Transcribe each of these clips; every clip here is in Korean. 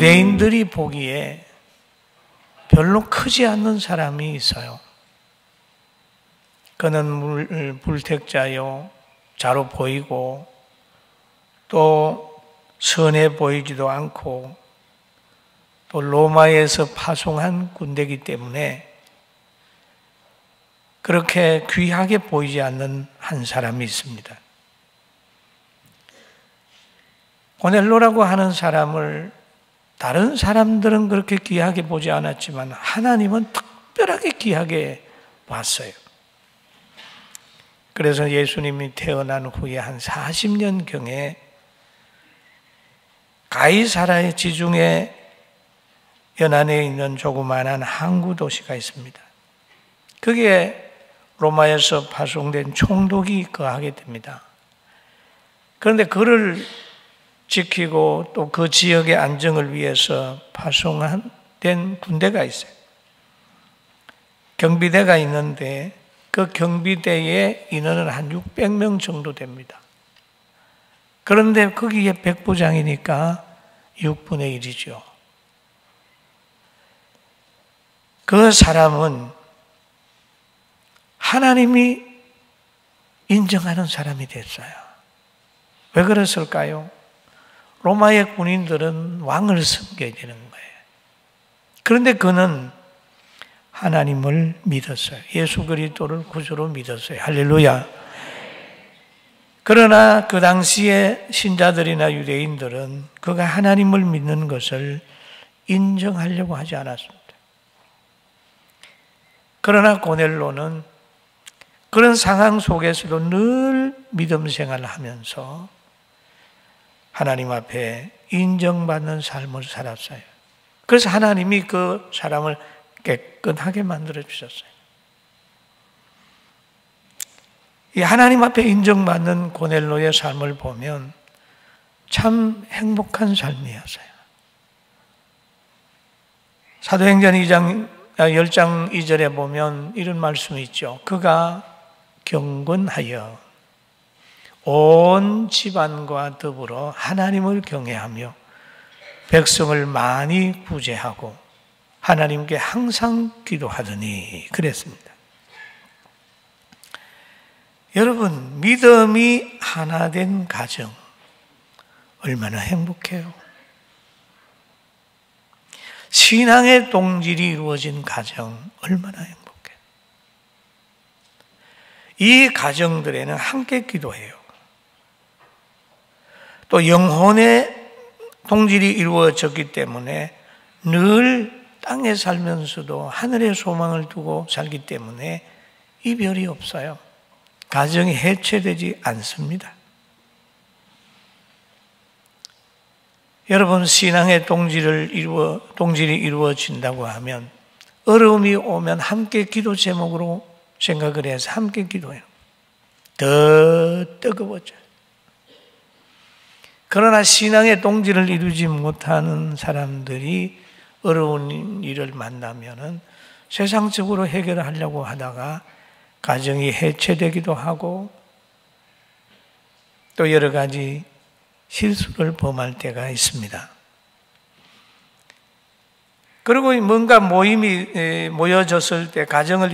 유대인들이 보기에 별로 크지 않는 사람이 있어요. 그는 불택자요, 자로 보이고 또 선해 보이지도 않고 또 로마에서 파송한 군대이기 때문에 그렇게 귀하게 보이지 않는 한 사람이 있습니다. 고넬로라고 하는 사람을 다른 사람들은 그렇게 귀하게 보지 않았지만 하나님은 특별하게 귀하게 봤어요. 그래서 예수님이 태어난 후에 한 40년경에 가이사라의 지중해 연안에 있는 조그마한 항구 도시가 있습니다. 그게 로마에서 파송된 총독이 거하게 됩니다. 그런데 그를 지키고 또 그 지역의 안정을 위해서 파송된 군대가 있어요. 경비대가 있는데 그 경비대의 인원은 한 600명 정도 됩니다. 그런데 거기에 백부장이니까 6분의 1이죠. 그 사람은 하나님이 인정하는 사람이 됐어요. 왜 그랬을까요? 로마의 군인들은 왕을 섬겨야 되는 거예요. 그런데 그는 하나님을 믿었어요. 예수 그리스도를 구주로 믿었어요. 할렐루야. 그러나 그 당시에 신자들이나 유대인들은 그가 하나님을 믿는 것을 인정하려고 하지 않았습니다. 그러나 고넬로는 그런 상황 속에서도 늘 믿음 생활을 하면서 하나님 앞에 인정받는 삶을 살았어요. 그래서 하나님이 그 사람을 깨끗하게 만들어 주셨어요. 이 하나님 앞에 인정받는 고넬로의 삶을 보면 참 행복한 삶이었어요. 사도행전 10장 2절에 보면 이런 말씀이 있죠. 그가 경건하여 온 집안과 더불어 하나님을 경외하며 백성을 많이 구제하고 하나님께 항상 기도하더니 그랬습니다. 여러분, 믿음이 하나 된 가정 얼마나 행복해요. 신앙의 동질이 이루어진 가정 얼마나 행복해요. 이 가정들에는 함께 기도해요. 또 영혼의 동질이 이루어졌기 때문에 늘 땅에 살면서도 하늘의 소망을 두고 살기 때문에 이별이 없어요. 가정이 해체되지 않습니다. 여러분, 신앙의 동질이 이루어진다고 하면 어려움이 오면 함께 기도 제목으로 생각을 해서 함께 기도해요. 더 뜨거워져요. 그러나 신앙의 동질을 이루지 못하는 사람들이 어려운 일을 만나면은 세상적으로 해결하려고 하다가 가정이 해체되기도 하고 또 여러 가지 실수를 범할 때가 있습니다. 그리고 뭔가 모임이 모여졌을 때, 가정을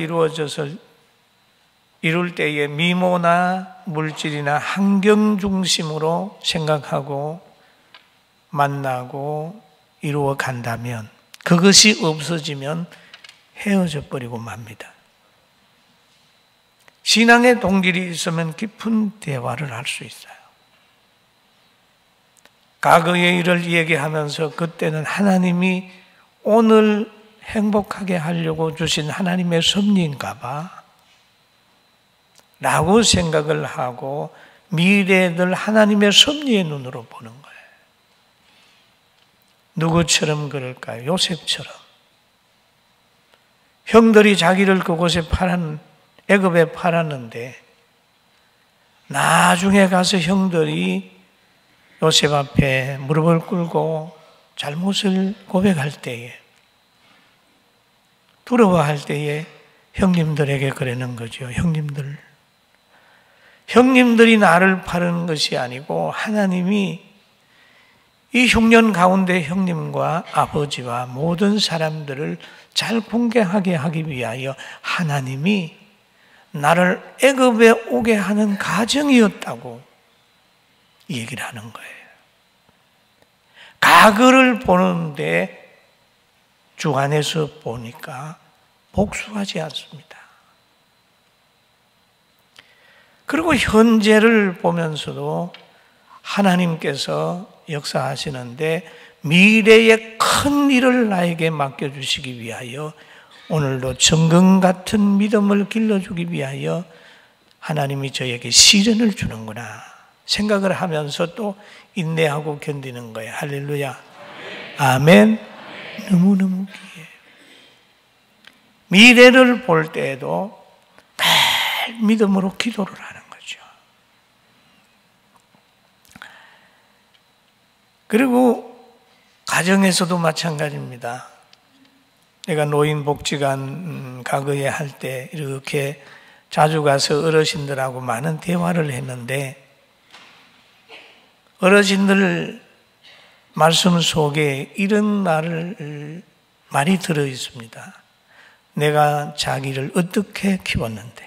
이룰 때에 미모나 물질이나 환경 중심으로 생각하고 만나고 이루어 간다면 그것이 없어지면 헤어져 버리고 맙니다. 신앙의 동질이 있으면 깊은 대화를 할 수 있어요. 과거의 일을 얘기하면서 그때는 하나님이 오늘 행복하게 하려고 주신 하나님의 섭리인가 봐 라고 생각을 하고 미래를 하나님의 섭리의 눈으로 보는 거예요. 누구처럼 그럴까요? 요셉처럼. 형들이 자기를 그곳에 애굽에 팔았는데 나중에 가서 형들이 요셉 앞에 무릎을 꿇고 잘못을 고백할 때에, 두려워할 때에 형님들에게 그러는 거죠. 형님들이 나를 파는 것이 아니고 하나님이 이 흉년 가운데 형님과 아버지와 모든 사람들을 잘 공경하게 하기 위하여 하나님이 나를 애굽에 오게 하는 가정이었다고 얘기를 하는 거예요. 과거를 보는데 주 안에서 보니까 복수하지 않습니다. 그리고 현재를 보면서도 하나님께서 역사하시는데 미래의 큰 일을 나에게 맡겨주시기 위하여 오늘도 정금 같은 믿음을 길러주기 위하여 하나님이 저에게 시련을 주는구나 생각을 하면서 또 인내하고 견디는 거예요. 할렐루야. 아멘. 너무너무 귀해요. 미래를 볼 때에도 늘 믿음으로 기도를 하는 거죠. 그리고 가정에서도 마찬가지입니다. 내가 노인복지관 과거에 할 때 이렇게 자주 가서 어르신들하고 많은 대화를 했는데 어르신들 말씀 속에 이런 말이 들어 있습니다. 내가 자기를 어떻게 키웠는데,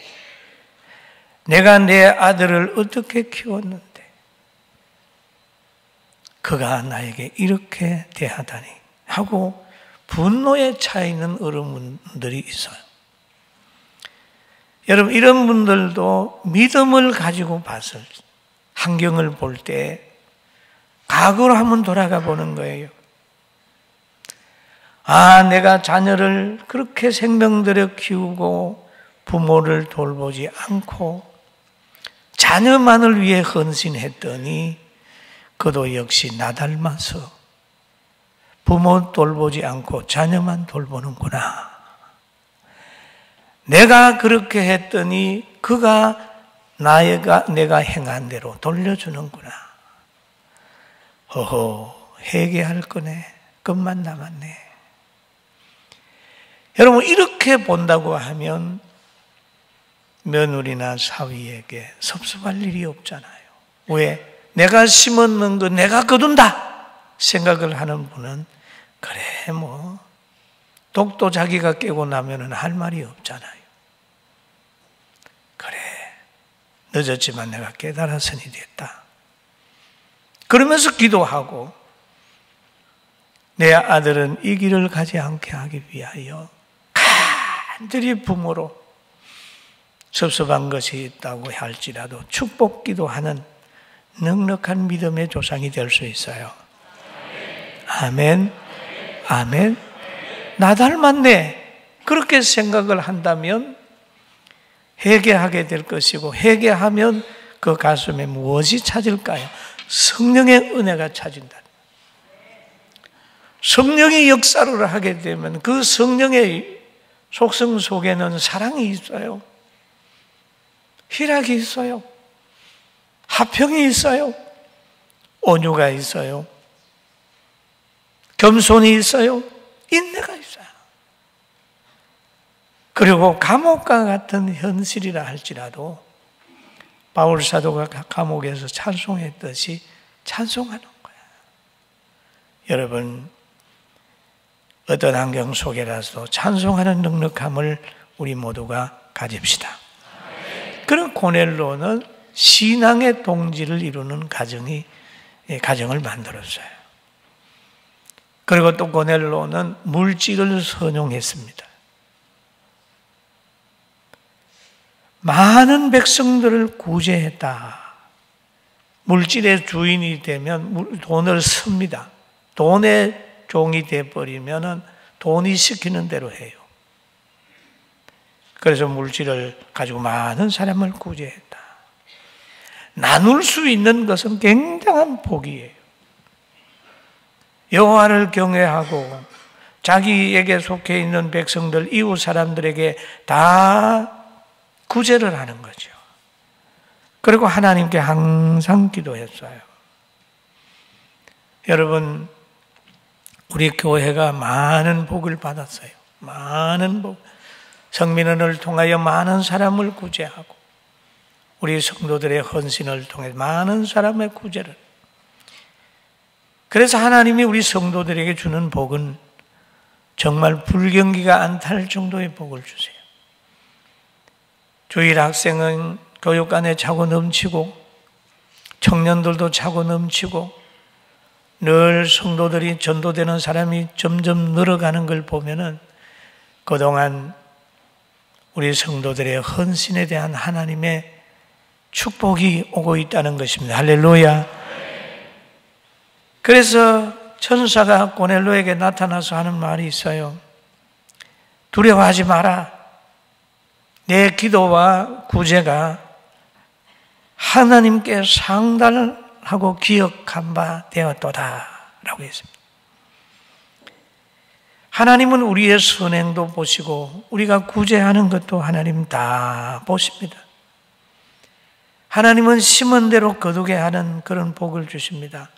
내가 내 아들을 어떻게 키웠는데 그가 나에게 이렇게 대하다니 하고 분노에 차 있는 어른분들이 있어요. 여러분, 이런 분들도 믿음을 가지고 봤을 환경을 볼 때 과거로 한번 돌아가 보는 거예요. 아, 내가 자녀를 그렇게 생명 들여 키우고 부모를 돌보지 않고 자녀만을 위해 헌신했더니 그도 역시 나 닮아서 부모 돌보지 않고 자녀만 돌보는구나. 내가 그렇게 했더니 그가 내가 행한 대로 돌려주는구나. 허허, 회개할 거네. 끝만 남았네. 여러분, 이렇게 본다고 하면 며느리나 사위에게 섭섭할 일이 없잖아요. 왜? 내가 심었는 거 내가 거둔다 생각을 하는 분은 그래 뭐 독도 자기가 깨고 나면은 할 말이 없잖아요. 그래, 늦었지만 내가 깨달았으니 됐다. 그러면서 기도하고 내 아들은 이 길을 가지 않게 하기 위하여 간절히 부모로 섭섭한 것이 있다고 할지라도 축복 기도하는 넉넉한 믿음의 조상이 될 수 있어요. 아멘. 아멘. 나 닮았네. 그렇게 생각을 한다면 회개하게 될 것이고, 회개하면 그 가슴에 무엇이 찾을까요? 성령의 은혜가 찾인다. 성령이 역사를 하게 되면 그 성령의 속성 속에는 사랑이 있어요. 희락이 있어요. 화평이 있어요. 온유가 있어요. 겸손이 있어요. 인내가 있어요. 그리고 감옥과 같은 현실이라 할지라도 바울 사도가 감옥에서 찬송했듯이 찬송하는 거야. 여러분, 어떤 환경 속에라도 찬송하는 넉넉함을 우리 모두가 가집시다. 그런 고넬로는 신앙의 동지를 이루는 가정을 만들었어요. 그리고 또 고넬로는 물질을 선용했습니다. 많은 백성들을 구제했다. 물질의 주인이 되면 돈을 씁니다. 돈의 종이 되어버리면 돈이 시키는 대로 해요. 그래서 물질을 가지고 많은 사람을 구제했다. 나눌 수 있는 것은 굉장한 복이에요. 여호와를 경외하고 자기에게 속해 있는 백성들, 이웃 사람들에게 다 구제를 하는 거죠. 그리고 하나님께 항상 기도했어요. 여러분, 우리 교회가 많은 복을 받았어요. 많은 복. 성민원을 통하여 많은 사람을 구제하고 우리 성도들의 헌신을 통해 많은 사람의 구제를. 그래서 하나님이 우리 성도들에게 주는 복은 정말 불경기가 안 탈 정도의 복을 주세요. 주일 학생은 교육관에 차고 넘치고 청년들도 차고 넘치고 늘 성도들이 전도되는 사람이 점점 늘어가는 걸 보면은 그동안 우리 성도들의 헌신에 대한 하나님의 축복이 오고 있다는 것입니다. 할렐루야. 그래서 천사가 고넬로에게 나타나서 하는 말이 있어요. 두려워하지 마라. 내 기도와 구제가 하나님께 상달하고 기억한 바 되었도다 라고 했습니다. 하나님은 우리의 선행도 보시고 우리가 구제하는 것도 하나님 다 보십니다. 하나님은 심은 대로 거두게 하는 그런 복을 주십니다.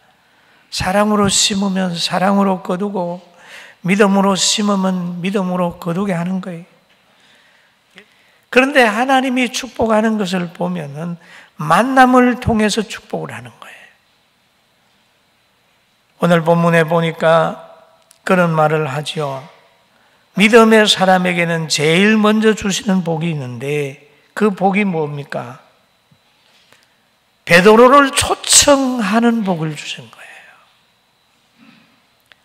사랑으로 심으면 사랑으로 거두고 믿음으로 심으면 믿음으로 거두게 하는 거예요. 그런데 하나님이 축복하는 것을 보면은 만남을 통해서 축복을 하는 거예요. 오늘 본문에 보니까 그런 말을 하죠. 믿음의 사람에게는 제일 먼저 주시는 복이 있는데 그 복이 뭡니까? 베드로를 초청하는 복을 주신 거예요.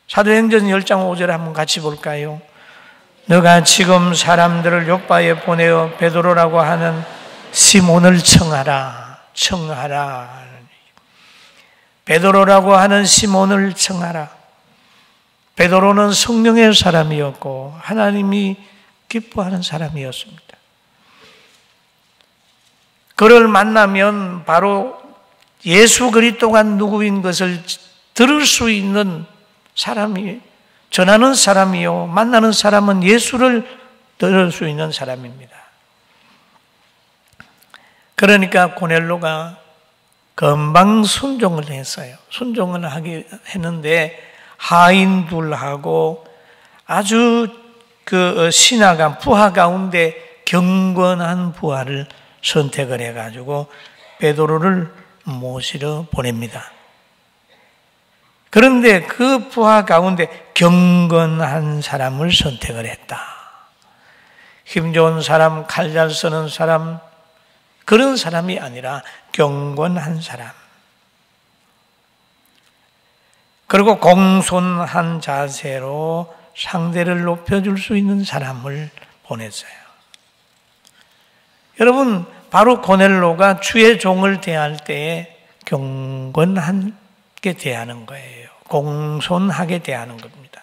사도행전 10장 5절에 한번 같이 볼까요? 너가 지금 사람들을 요바에 보내어 베드로라고 하는 시몬을 청하라. 청하라. 베드로라고 하는 시몬을 청하라. 베드로는 성령의 사람이었고 하나님이 기뻐하는 사람이었습니다. 그를 만나면 바로 예수 그리스도가 누구인 것을 들을 수 있는 사람이, 전하는 사람이요 만나는 사람은 예수를 들을 수 있는 사람입니다. 그러니까 고넬로가 금방 순종을 했어요. 순종을 하게 했는데 하인 둘하고 아주 그 신하가 부하 가운데 경건한 부하를 선택을 해가지고 베드로를 모시러 보냅니다. 그런데 그 부하 가운데 경건한 사람을 선택을 했다. 힘 좋은 사람, 칼 잘 쓰는 사람, 그런 사람이 아니라 경건한 사람. 그리고 공손한 자세로 상대를 높여줄 수 있는 사람을 보냈어요. 여러분, 바로 고넬로가 주의 종을 대할 때에 경건하게 대하는 거예요. 공손하게 대하는 겁니다.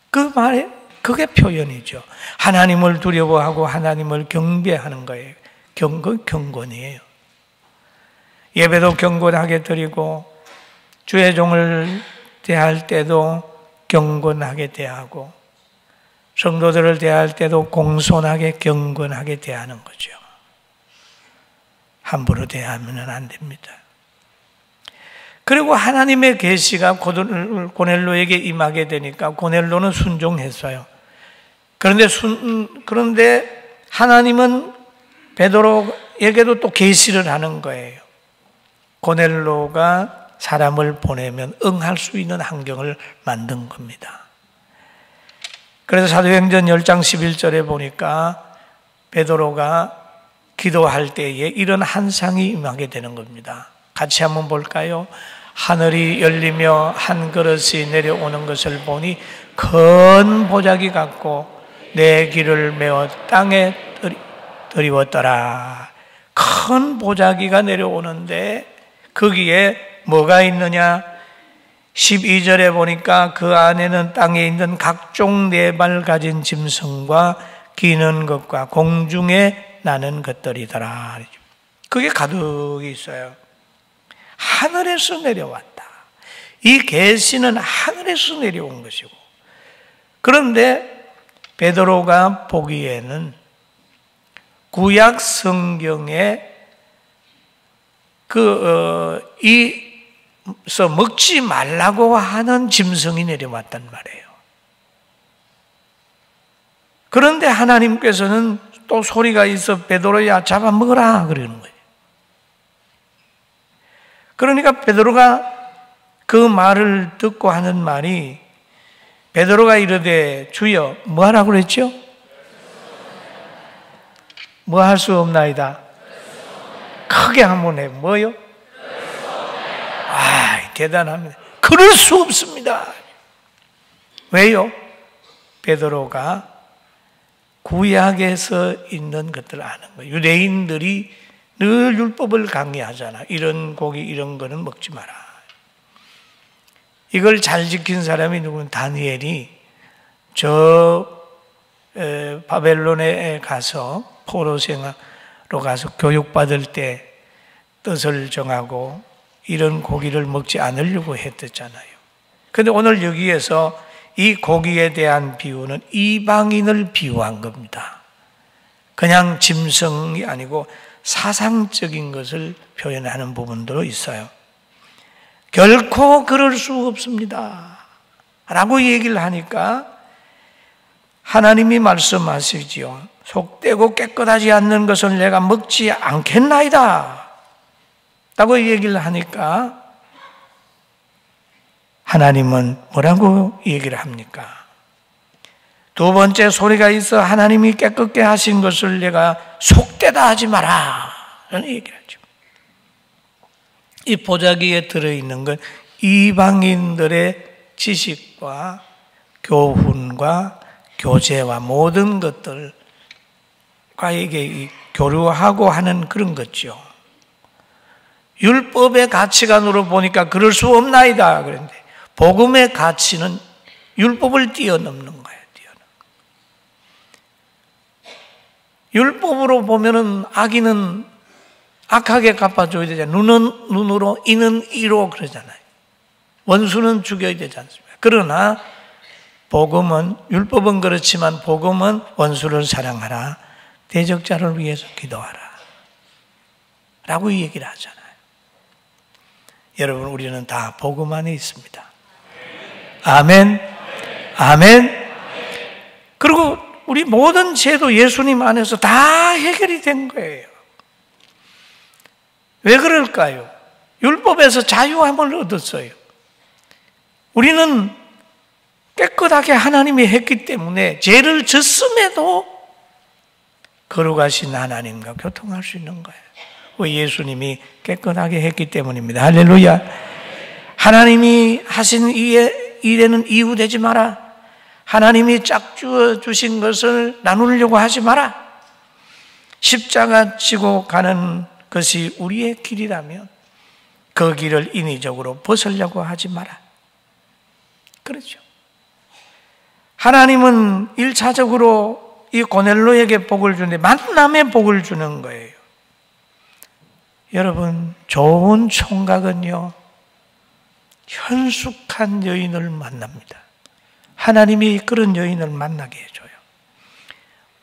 그 말에 그게 표현이죠. 하나님을 두려워하고 하나님을 경배하는 거예요. 경건이에요. 예배도 경건하게 드리고 주의 종을 대할 때도 경건하게 대하고 성도들을 대할 때도 공손하게 경건하게 대하는 거죠. 함부로 대하면 안 됩니다. 그리고 하나님의 계시가 고넬로에게 임하게 되니까 고넬로는 순종했어요. 그런데 하나님은 베드로에게도 또 계시를 하는 거예요. 고넬로가 사람을 보내면 응할 수 있는 환경을 만든 겁니다. 그래서 사도행전 10장 11절에 보니까 베드로가 기도할 때에 이런 환상이 임하게 되는 겁니다. 같이 한번 볼까요? 하늘이 열리며 한 그릇이 내려오는 것을 보니 큰 보자기 같고 내 귀를 메어 땅에 들이웠더라. 큰 보자기가 내려오는데 거기에 뭐가 있느냐? 12절에 보니까 그 안에는 땅에 있는 각종 네 발 가진 짐승과 기는 것과 공중에 나는 것들이더라. 그게 가득 있어요. 하늘에서 내려왔다. 이 계시는 하늘에서 내려온 것이고, 그런데 베드로가 보기에는 구약 성경에 이서 먹지 말라고 하는 짐승이 내려왔단 말이에요. 그런데 하나님께서는 또 소리가 있어 베드로야 잡아먹어라 그러는 거예요. 그러니까 베드로가 그 말을 듣고 하는 말이 베드로가 이르되 주여 뭐 하라고 그랬죠? 뭐 할 수 없나이다. 크게 한번 해. 뭐요? 아, 대단합니다. 그럴 수 없습니다. 왜요? 베드로가 구약에서 있는 것들을 아는 거예요. 유대인들이 늘 율법을 강의하잖아. 이런 고기 이런 거는 먹지 마라. 이걸 잘 지킨 사람이 누구는 다니엘이 바벨론에 가서 포로생으로 가서 교육받을 때 뜻을 정하고 이런 고기를 먹지 않으려고 했었잖아요. 그런데 오늘 여기에서 이 고기에 대한 비유는 이방인을 비유한 겁니다. 그냥 짐승이 아니고 사상적인 것을 표현하는 부분도 있어요. 결코 그럴 수 없습니다 라고 얘기를 하니까 하나님이 말씀하시지요. 속되고 깨끗하지 않는 것을 내가 먹지 않겠나이다 라고 얘기를 하니까 하나님은 뭐라고 얘기를 합니까? 두 번째 소리가 있어 하나님이 깨끗게 하신 것을 내가 속되다 하지 마라 라는 얘기를 하죠. 이 보자기에 들어있는 건 이방인들의 지식과 교훈과 교제와 모든 것들과 이게 교류하고 하는 그런 거죠. 율법의 가치관으로 보니까 그럴 수 없나이다 그랬는데 복음의 가치는 율법을 뛰어넘는 거예요. 율법으로 보면은 악인은 악하게 갚아줘야 되잖아요. 눈은 눈으로, 이는 이로 그러잖아요. 원수는 죽여야 되지 않습니까? 그러나 복음은, 율법은 그렇지만 복음은 원수를 사랑하라. 대적자를 위해서 기도하라. 라고 얘기를 하잖아요. 여러분, 우리는 다 복음 안에 있습니다. 아멘. 아멘. 그리고 우리 모든 죄도 예수님 안에서 다 해결이 된 거예요. 왜 그럴까요? 율법에서 자유함을 얻었어요. 우리는 깨끗하게 하나님이 했기 때문에 죄를 졌음에도 거룩하신 하나님과 교통할 수 있는 거예요. 왜 예수님이 깨끗하게 했기 때문입니다. 할렐루야. 하나님이 하신 일에는 이유되지 마라. 하나님이 짝주어 주신 것을 나누려고 하지 마라. 십자가 지고 가는 것이 우리의 길이라면 그 길을 인위적으로 벗으려고 하지 마라. 그렇죠. 하나님은 1차적으로 이 고넬로에게 복을 주는데 만남의 복을 주는 거예요. 여러분, 좋은 총각은요, 현숙한 여인을 만납니다. 하나님이 그런 여인을 만나게 해줘요.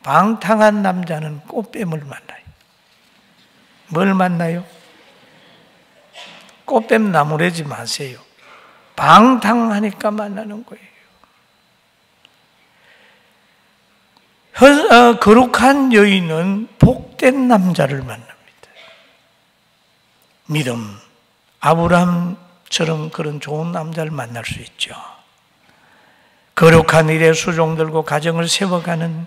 방탕한 남자는 꽃뱀을 만나요. 뭘 만나요? 꽃뱀 나무래지 마세요. 방탕하니까 만나는 거예요. 거룩한 여인은 복된 남자를 만납니다. 믿음, 아브라함처럼 그런 좋은 남자를 만날 수 있죠. 거룩한 일에 수종 들고 가정을 세워가는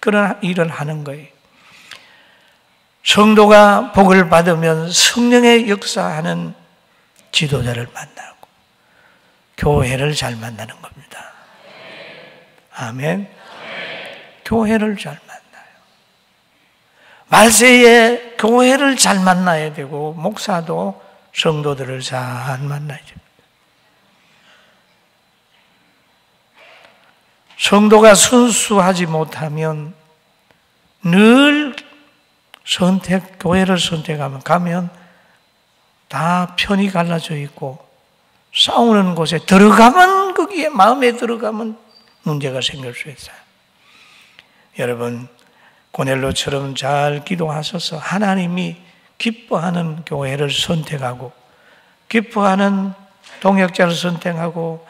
그런 일을 하는 거예요. 성도가 복을 받으면 성령의 역사하는 지도자를 만나고 교회를 잘 만나는 겁니다. 아멘. 교회를 잘 만나요. 말세에 교회를 잘 만나야 되고 목사도 성도들을 잘 만나야 됩니다. 성도가 순수하지 못하면 늘 교회를 선택하면 가면 다 편이 갈라져 있고 싸우는 곳에 들어가면 거기에 마음에 들어가면 문제가 생길 수 있어요. 여러분, 고넬로처럼 잘 기도하셔서 하나님이 기뻐하는 교회를 선택하고 기뻐하는 동역자를 선택하고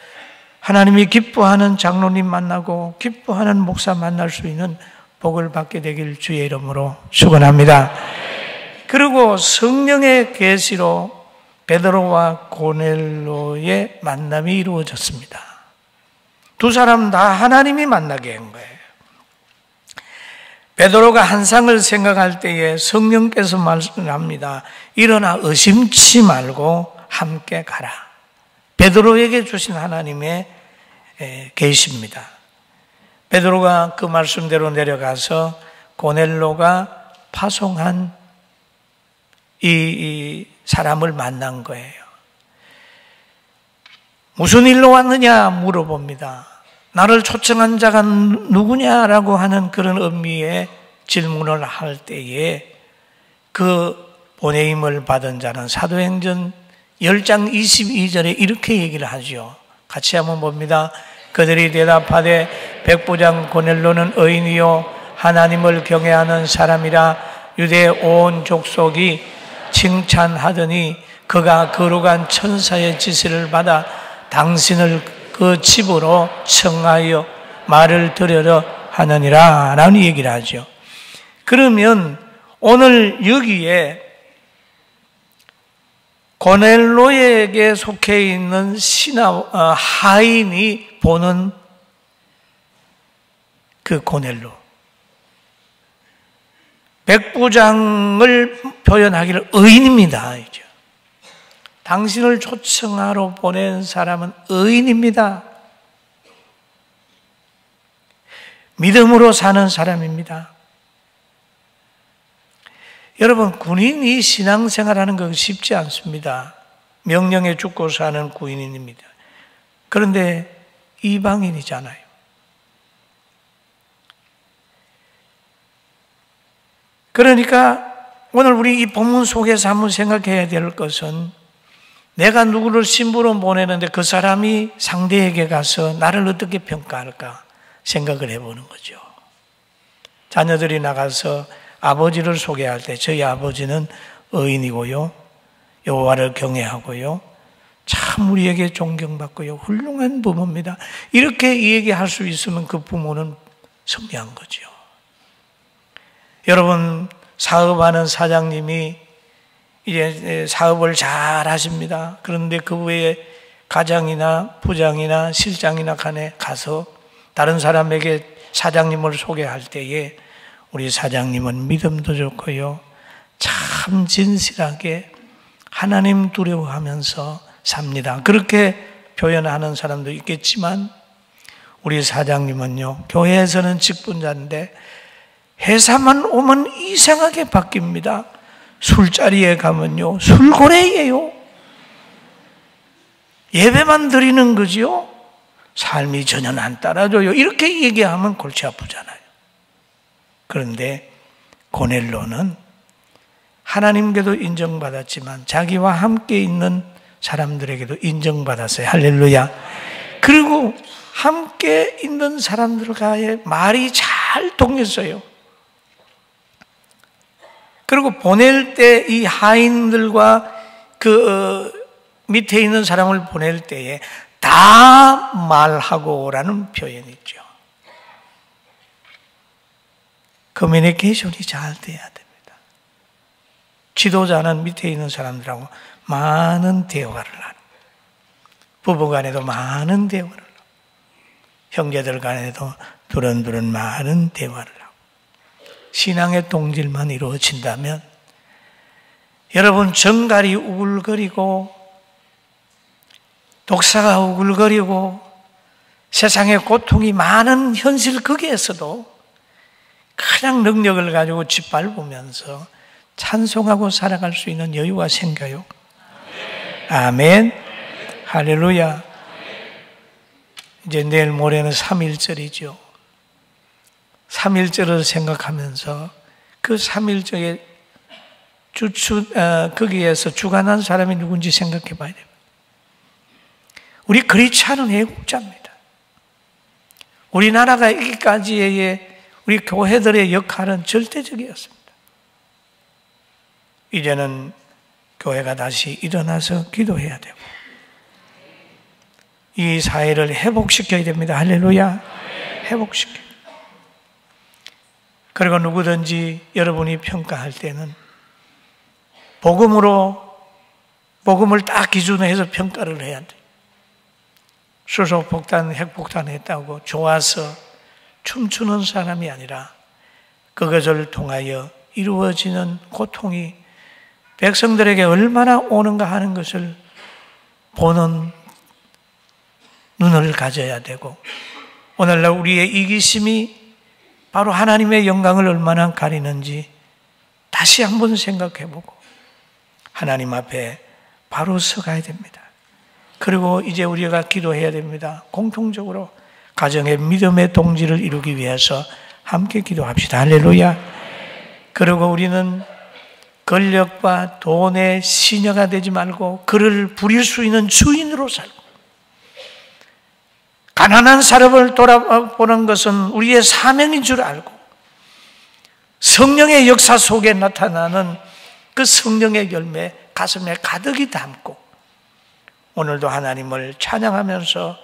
하나님이 기뻐하는 장로님 만나고 기뻐하는 목사 만날 수 있는 복을 받게 되길 주의 이름으로 축원합니다. 그리고 성령의 계시로 베드로와 고넬로의 만남이 이루어졌습니다. 두 사람 다 하나님이 만나게 한 거예요. 베드로가 한 상을 생각할 때에 성령께서 말씀합니다. 일어나 의심치 말고 함께 가라. 베드로에게 주신 하나님의 계시입니다. 베드로가 그 말씀대로 내려가서 고넬로가 파송한 이 사람을 만난 거예요. 무슨 일로 왔느냐 물어봅니다. 나를 초청한 자가 누구냐라고 하는 그런 의미의 질문을 할 때에 그 보내임을 받은 자는 사도행전 10장 22절에 이렇게 얘기를 하죠. 같이 한번 봅니다. 그들이 대답하되 백부장 고넬로는 의인이요 하나님을 경외하는 사람이라 유대 온 족속이 칭찬하더니 그가 거룩한 천사의 지시를 받아 당신을 그 집으로 청하여 말을 들으려 하느니라 라는 얘기를 하죠. 그러면 오늘 여기에 고넬로에게 속해 있는 하인이 보는 그 고넬로, 백부장을 표현하기를 의인입니다. 당신을 초청하러 보낸 사람은 의인입니다. 믿음으로 사는 사람입니다. 여러분, 군인이 신앙생활하는 건 쉽지 않습니다. 명령에 죽고 사는 군인입니다. 그런데 이방인이잖아요. 그러니까 오늘 우리 이 본문 속에서 한번 생각해야 될 것은 내가 누구를 신부로 보내는데 그 사람이 상대에게 가서 나를 어떻게 평가할까 생각을 해보는 거죠. 자녀들이 나가서 아버지를 소개할 때 저희 아버지는 의인이고요, 여호와를 경외하고요, 참 우리에게 존경받고요, 훌륭한 부모입니다. 이렇게 얘기할 수 있으면 그 부모는 승리한 거죠. 여러분, 사업하는 사장님이 이제 사업을 잘 하십니다. 그런데 그 외에 가장이나 부장이나 실장이나 간에 가서 다른 사람에게 사장님을 소개할 때에 우리 사장님은 믿음도 좋고요, 참 진실하게 하나님 두려워하면서 삽니다. 그렇게 표현하는 사람도 있겠지만 우리 사장님은요, 교회에서는 직분자인데 회사만 오면 이상하게 바뀝니다. 술자리에 가면요, 술고래예요. 예배만 드리는 거지요, 삶이 전혀 안 따라줘요. 이렇게 얘기하면 골치 아프잖아요. 그런데 고넬로는 하나님께도 인정받았지만 자기와 함께 있는 사람들에게도 인정받았어요. 할렐루야. 그리고 함께 있는 사람들과의 말이 잘 통했어요. 그리고 보낼 때 이 하인들과 그 밑에 있는 사람을 보낼 때에 다 말하고라는 표현이 있죠. 커뮤니케이션이 잘 돼야 됩니다. 지도자는 밑에 있는 사람들하고 많은 대화를 하는, 부부 간에도 많은 대화를 하고, 형제들 간에도 두런두런 많은 대화를 하고, 신앙의 동질만 이루어진다면 여러분, 정갈이 우글거리고 독사가 우글거리고 세상에 고통이 많은 현실 거기에서도 그냥 능력을 가지고 짓밟으면서 찬송하고 살아갈 수 있는 여유가 생겨요. 아멘. 할렐루야. 이제 내일 모레는 3.1절이죠. 3.1절을 생각하면서 그 3.1절에 거기에서 주관한 사람이 누군지 생각해 봐야 됩니다. 우리 그렇지 않은 애국자입니다. 우리나라가 여기까지의 우리 교회들의 역할은 절대적이었습니다. 이제는 교회가 다시 일어나서 기도해야 되고 이 사회를 회복시켜야 됩니다. 할렐루야. 회복시켜야. 그리고 누구든지 여러분이 평가할 때는 복음으로 복음을 딱 기준으로 해서 평가를 해야 돼. 수소폭탄, 핵폭탄 했다고 좋아서 춤추는 사람이 아니라 그것을 통하여 이루어지는 고통이 백성들에게 얼마나 오는가 하는 것을 보는 눈을 가져야 되고, 오늘날 우리의 이기심이 바로 하나님의 영광을 얼마나 가리는지 다시 한번 생각해보고 하나님 앞에 바로 서가야 됩니다. 그리고 이제 우리가 기도해야 됩니다. 공통적으로 가정의 믿음의 동지를 이루기 위해서 함께 기도합시다. 할렐루야. 그리고 우리는 권력과 돈의 시녀가 되지 말고 그를 부릴 수 있는 주인으로 살고, 가난한 사람을 돌아보는 것은 우리의 사명인 줄 알고 성령의 역사 속에 나타나는 그 성령의 열매 가슴에 가득히 담고 오늘도 하나님을 찬양하면서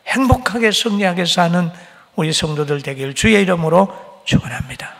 행복하게 승리하게 사는 우리 성도들 되길 주의 이름으로 축원합니다.